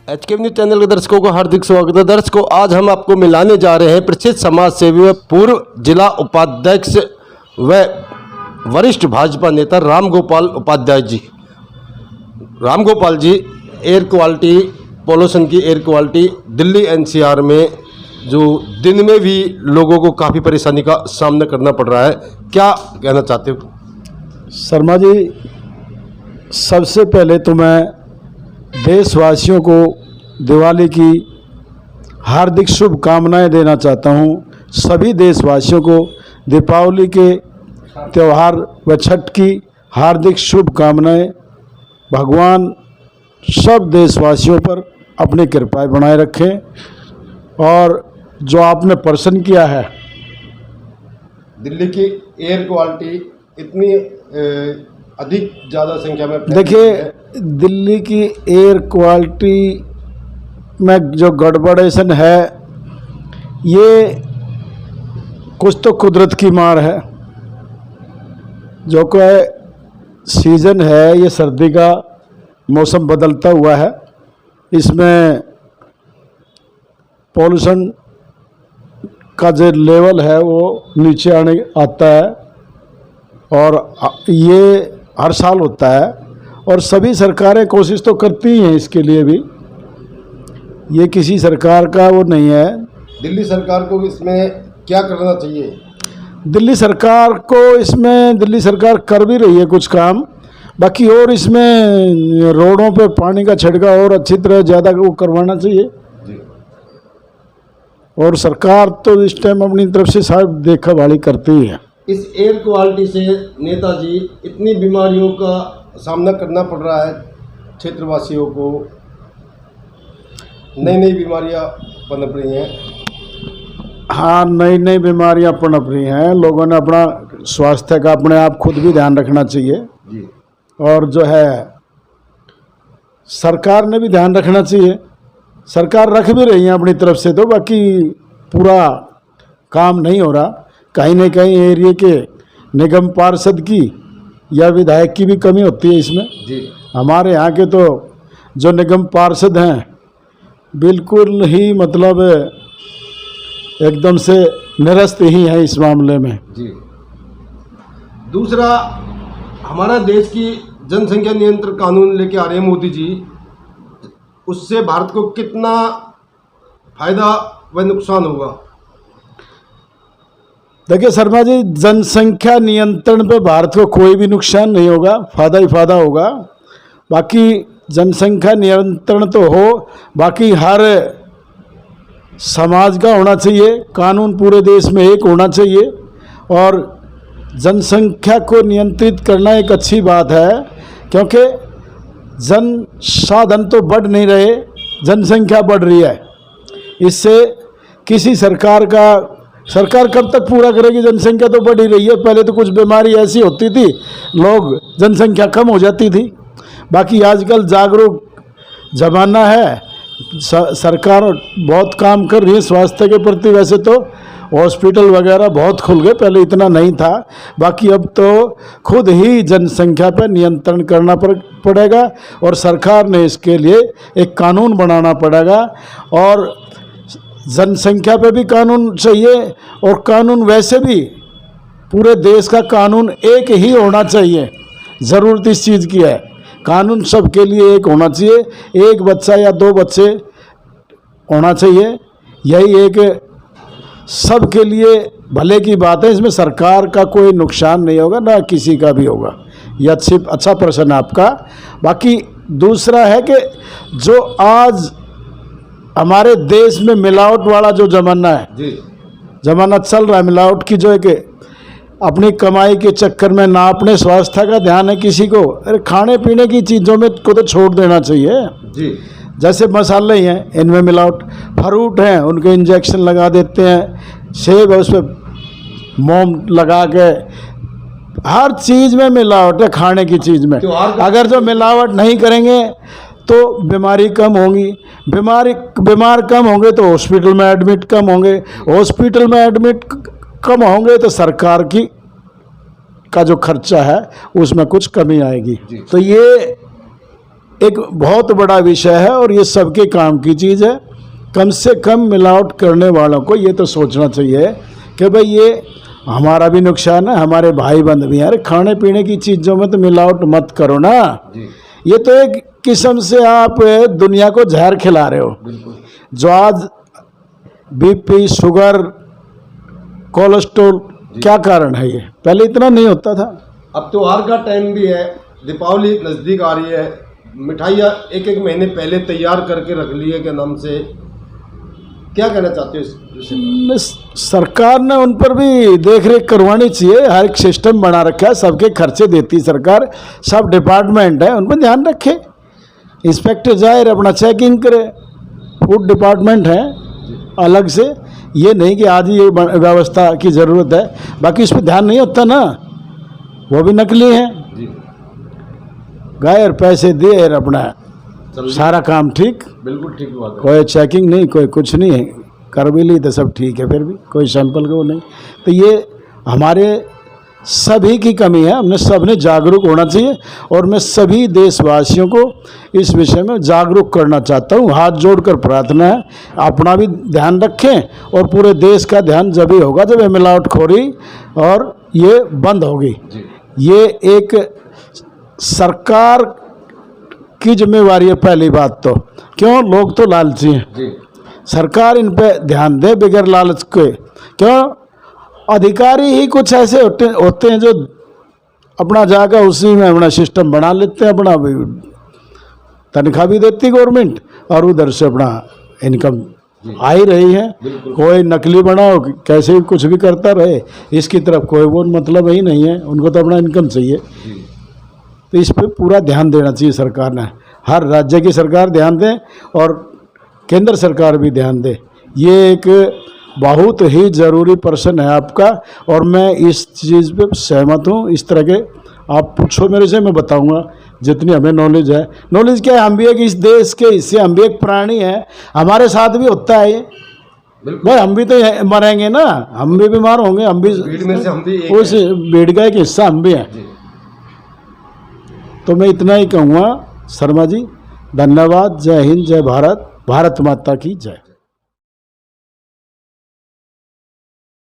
HKM news channel के दर्शकों को हार्दिक स्वागत है। दर्शकों, आज हम आपको मिलाने जा रहे हैं प्रसिद्ध समाज सेवी व पूर्व जिला उपाध्यक्ष व वरिष्ठ भाजपा नेता रामगोपाल उपाध्याय जी। रामगोपाल जी एयर क्वालिटी, पॉल्यूशन की एयर क्वालिटी दिल्ली NCR में जो दिन में भी लोगों को काफ़ी परेशानी का सामना करना पड़ रहा है, क्या कहना चाहते हो? शर्मा जी, सबसे पहले तो मैं देशवासियों को दिवाली की हार्दिक शुभकामनाएं देना चाहता हूं। सभी देशवासियों को दीपावली के त्यौहार व छठ की हार्दिक शुभकामनाएं। भगवान सब देशवासियों पर अपनी कृपा बनाए रखें। और जो आपने प्रश्न किया है, दिल्ली की एयर क्वालिटी इतनी अधिक ज़्यादा संख्या में, देखिए दिल्ली की एयर क्वालिटी में जो गड़बड़ेशन है, ये कुछ तो कुदरत की मार है। जो कोई सीज़न है, ये सर्दी का मौसम बदलता हुआ है, इसमें पॉल्यूशन का जो लेवल है वो नीचे आने आता है और ये हर साल होता है। और सभी सरकारें कोशिश तो करती ही हैं इसके लिए भी, ये किसी सरकार का वो नहीं है। दिल्ली सरकार को इसमें क्या करना चाहिए? दिल्ली सरकार कर भी रही है कुछ काम, बाकी और इसमें रोडों पे पानी का छिड़काव और अच्छी तरह ज़्यादा वो करवाना चाहिए जी। और सरकार तो इस टाइम अपनी तरफ से सारी देखा भाली करती ही है। इस एयर क्वालिटी से नेताजी इतनी बीमारियों का सामना करना पड़ रहा है क्षेत्रवासियों को, नई नई बीमारियां पनप रही हैं। हाँ, नई नई बीमारियां पनप रही हैं। लोगों ने अपना स्वास्थ्य का अपने आप खुद भी ध्यान रखना चाहिए जी। और जो है सरकार ने भी ध्यान रखना चाहिए। सरकार रख भी रही है अपनी तरफ से, तो बाकी पूरा काम नहीं हो रहा। कहीं न कहीं एरिया के निगम पार्षद की या विधायक की भी कमी होती है इसमें जी। हमारे यहाँ के तो जो निगम पार्षद हैं बिल्कुल ही मतलब एकदम से निरस्त ही हैं इस मामले में जी। दूसरा, हमारा देश की जनसंख्या नियंत्रण कानून लेके आ रहे हैं मोदी जी, उससे भारत को कितना फायदा व नुकसान होगा? देखिए शर्मा जी, जनसंख्या नियंत्रण पे भारत को कोई भी नुकसान नहीं होगा, फ़ायदा ही फ़ायदा होगा। बाकी जनसंख्या नियंत्रण तो हो, बाकी हर समाज का होना चाहिए, कानून पूरे देश में एक होना चाहिए। और जनसंख्या को नियंत्रित करना एक अच्छी बात है, क्योंकि जन साधन तो बढ़ नहीं रहे, जनसंख्या बढ़ रही है। इससे किसी सरकार कब तक पूरा करेगी? जनसंख्या तो बढ़ ही रही है। पहले तो कुछ बीमारी ऐसी होती थी, लोग जनसंख्या कम हो जाती थी। बाकी आजकल जागरूक ज़माना है, सरकार बहुत काम कर रही है स्वास्थ्य के प्रति। वैसे तो हॉस्पिटल वगैरह बहुत खुल गए, पहले इतना नहीं था। बाकी अब तो खुद ही जनसंख्या पर नियंत्रण करना पड़ेगा और सरकार ने इसके लिए एक कानून बनाना पड़ेगा। और जनसंख्या पे भी कानून चाहिए, और कानून वैसे भी पूरे देश का कानून एक ही होना चाहिए। ज़रूरत इस चीज़ की है, कानून सबके लिए एक होना चाहिए। एक बच्चा या दो बच्चे होना चाहिए, यही एक सबके लिए भले की बात है। इसमें सरकार का कोई नुकसान नहीं होगा, ना किसी का भी होगा। यह अच्छा प्रश्न है आपका। बाकी दूसरा है कि जो आज हमारे देश में मिलावट वाला जो ज़माना है जी, ज़माना चल रहा है मिलावट की, जो है कि अपनी कमाई के चक्कर में ना अपने स्वास्थ्य का ध्यान है किसी को। अरे खाने पीने की चीज़ों में को तो छोड़ देना चाहिए जी। जैसे मसाले ही हैं, इनमें मिलावट। फ्रूट हैं, उनके इंजेक्शन लगा देते हैं। सेब है, उस पर मोम लगा के, हर चीज़ में मिलावट है। खाने की चीज़ में अगर जो मिलावट नहीं करेंगे तो बीमारी कम होंगी, बीमार कम होंगे तो हॉस्पिटल में एडमिट कम होंगे, हॉस्पिटल में एडमिट कम होंगे तो सरकार का जो खर्चा है उसमें कुछ कमी आएगी। तो ये एक बहुत बड़ा विषय है और ये सबके काम की चीज़ है। कम से कम मिलावट करने वालों को ये तो सोचना चाहिए कि भाई ये हमारा भी नुकसान है, हमारे भाई बंद भी हैं। अरे खाने पीने की चीज़ों में तो मिलावट मत करो ना। ये तो एक किस्म से आप दुनिया को जहर खिला रहे हो। जो आज बीपी, शुगर, कोलेस्ट्रॉल, क्या कारण है ये? पहले इतना नहीं होता था। अब त्योहार का टाइम भी है, दीपावली नज़दीक आ रही है, मिठाइयाँ एक एक महीने पहले तैयार करके रख ली है के नाम से। क्या कहना चाहते हो इस विषय में? सरकार ने उन पर भी देख रेख करवानी चाहिए। हर एक सिस्टम बना रखा है, सबके खर्चे देती सरकार, सब डिपार्टमेंट है, उन पर ध्यान रखे। इंस्पेक्टर जाए अपना चेकिंग करे, फूड डिपार्टमेंट है अलग से। ये नहीं कि आज ये व्यवस्था की ज़रूरत है, बाकी इस पर ध्यान नहीं होता ना। वो भी नकली है, गए और पैसे दिए और अपना सारा काम ठीक। बिल्कुल ठीक बात है। कोई चेकिंग नहीं, कोई कुछ नहीं है, कर भी ली तो सब ठीक है, फिर भी कोई सैंपल को नहीं। तो ये हमारे सभी की कमी है, हमने सबने जागरूक होना चाहिए। और मैं सभी देशवासियों को इस विषय में जागरूक करना चाहता हूँ। हाथ जोड़कर प्रार्थना है, अपना भी ध्यान रखें और पूरे देश का ध्यान जब ही होगा जब ये मिलावटखोरी और ये बंद होगी। ये एक सरकार की जिम्मेवारी है पहली बात तो। क्यों? लोग तो लालची हैं, सरकार इन पे ध्यान दे बगैर लालच के। क्यों? अधिकारी ही कुछ ऐसे होते हैं जो अपना जाकर उसी में अपना सिस्टम बना लेते हैं, अपना तनख्वाह भी देती गवर्नमेंट और उधर से अपना इनकम आ ही रही है। कोई नकली बनाओ, कैसे भी कुछ भी करता रहे, इसकी तरफ कोई वो मतलब ही नहीं है। उनको तो अपना इनकम चाहिए। तो इस पे पूरा ध्यान देना चाहिए सरकार ने। हर राज्य की सरकार ध्यान दे और केंद्र सरकार भी ध्यान दे। ये एक बहुत ही ज़रूरी प्रश्न है आपका और मैं इस चीज़ पे सहमत हूँ। इस तरह के आप पूछो मेरे से, मैं बताऊँगा जितनी हमें नॉलेज है। नॉलेज क्या है? हम भी एक इस देश के हिस्से, हम भी एक प्राणी हैं, हमारे साथ भी होता है ये। भाई हम भी तो मरेंगे ना, हम भी बीमार होंगे, हम भी भीड़ में से हम भी उस भीड़ का एक हिस्सा हम भी हैं। तो मैं इतना ही कहूँगा। शर्मा जी धन्यवाद। जय हिंद, जय भारत, भारत माता की जय।